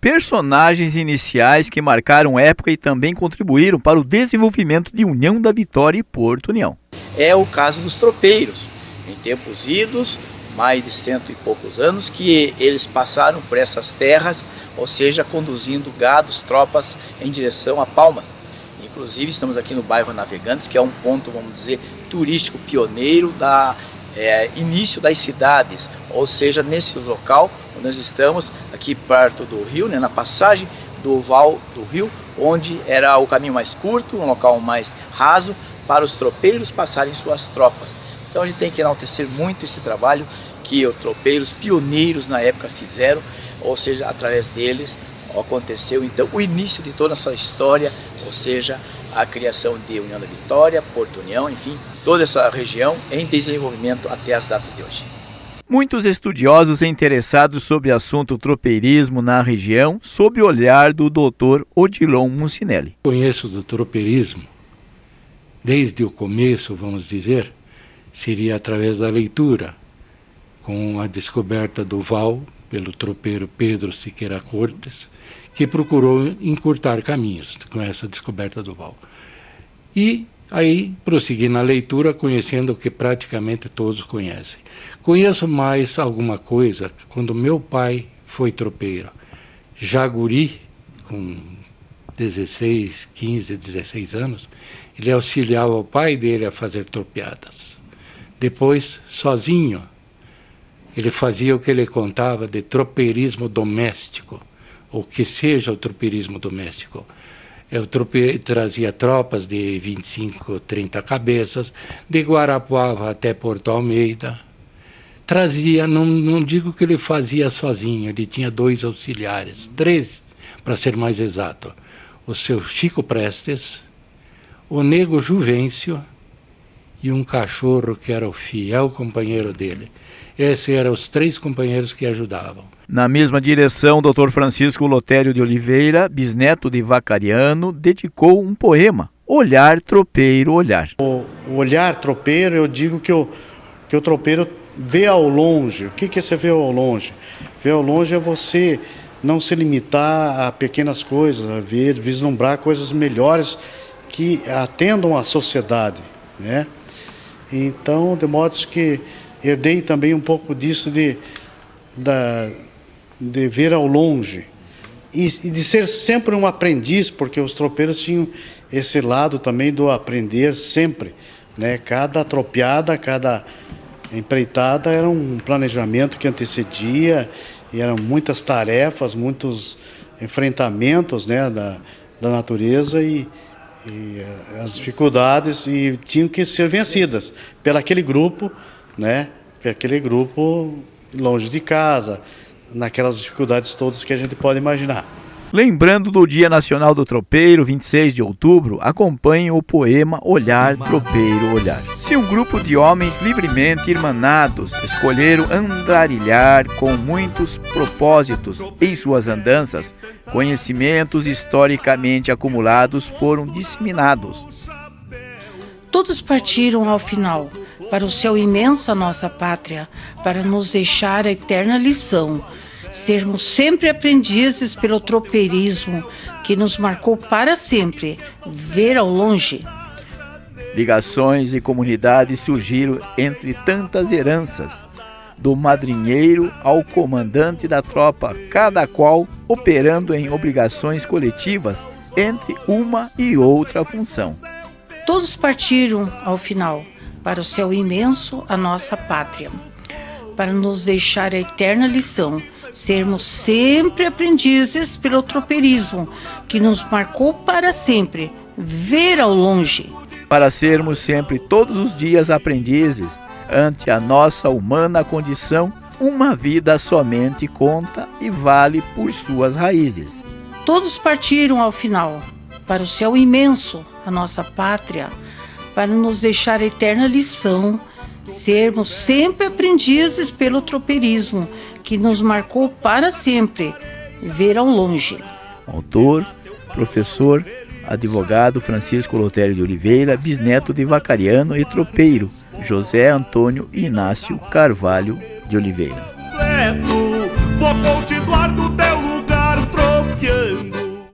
personagens iniciais que marcaram época e também contribuíram para o desenvolvimento de União da Vitória e Porto União. É o caso dos tropeiros, em tempos idos, mais de 100 e poucos anos, que eles passaram por essas terras, ou seja, conduzindo gados, tropas em direção a Palmas. Inclusive estamos aqui no bairro Navegantes, que é um ponto, vamos dizer, turístico pioneiro da início das cidades, ou seja, nesse local onde nós estamos, aqui perto do rio, na passagem do Val do Rio, onde era o caminho mais curto, um local mais raso, para os tropeiros passarem suas tropas. Então a gente tem que enaltecer muito esse trabalho que os tropeiros pioneiros na época fizeram, ou seja, através deles aconteceu então o início de toda essa história, ou seja, a criação de União da Vitória, Porto União, enfim, toda essa região em desenvolvimento até as datas de hoje. Muitos estudiosos interessados sobre o assunto tropeirismo na região, sob o olhar do Dr. Odilon Mucinelli. Conheço do tropeirismo desde o começo, vamos dizer, seria através da leitura, com a descoberta do Val pelo tropeiro Pedro Siqueira Cortes, que procurou encurtar caminhos com essa descoberta do Val. E aí prossegui na leitura, conhecendo o que praticamente todos conhecem. Conheço mais alguma coisa quando meu pai foi tropeiro. Já guri, com 16, 15, 16 anos, ele auxiliava o pai dele a fazer tropeadas. Depois, sozinho, ele fazia o que ele contava de tropeirismo doméstico, ou que seja o tropeirismo doméstico. Eu trazia tropas de 25, 30 cabeças, de Guarapuava até Porto Almeida. Trazia, não digo que ele fazia sozinho, ele tinha 2 auxiliares, 3, para ser mais exato. O seu Chico Prestes, o Nego Juvencio e um cachorro que era o fiel companheiro dele. Esses eram os 3 companheiros que ajudavam. Na mesma direção, o Dr. Francisco Lotério de Oliveira, bisneto de Vacariano, dedicou um poema, Olhar Tropeiro Olhar. O olhar tropeiro, eu digo que o tropeiro vê ao longe. O que é você vê ao longe? Ver ao longe é você não se limitar a pequenas coisas, a ver, vislumbrar coisas melhores que atendam à sociedade, né? Então, de modo que herdei também um pouco disso de ver ao longe e de ser sempre um aprendiz, porque os tropeiros tinham esse lado também do aprender sempre, né? Cada tropeada, cada empreitada era um planejamento que antecedia, e eram muitas tarefas, muitos enfrentamentos, né, da natureza e as dificuldades, e tinham que ser vencidas por aquele grupo, né, por aquele grupo longe de casa, naquelas dificuldades todas que a gente pode imaginar. Lembrando do Dia Nacional do Tropeiro, 26 de outubro, acompanhe o poema Olhar Tropeiro Olhar. Se um grupo de homens livremente irmanados escolheram andarilhar com muitos propósitos em suas andanças, conhecimentos historicamente acumulados foram disseminados. Todos partiram ao final, para o céu imenso a nossa pátria, para nos deixar a eterna lição, sermos sempre aprendizes pelo tropeirismo que nos marcou para sempre, ver ao longe. Ligações e comunidades surgiram entre tantas heranças, do madrinheiro ao comandante da tropa, cada qual operando em obrigações coletivas entre uma e outra função. Todos partiram ao final, para o céu imenso a nossa pátria, para nos deixar a eterna lição, sermos sempre aprendizes pelo tropeirismo que nos marcou para sempre, ver ao longe. Para sermos sempre todos os dias aprendizes, ante a nossa humana condição, uma vida somente conta e vale por suas raízes. Todos partiram ao final, para o céu imenso, a nossa pátria, para nos deixar a eterna lição, sermos sempre aprendizes pelo tropeirismo que nos marcou para sempre, ver ao longe. Autor, professor, advogado Francisco Lotério de Oliveira, bisneto de Vacariano e tropeiro José Antônio Inácio Carvalho de Oliveira. Vou continuar no teu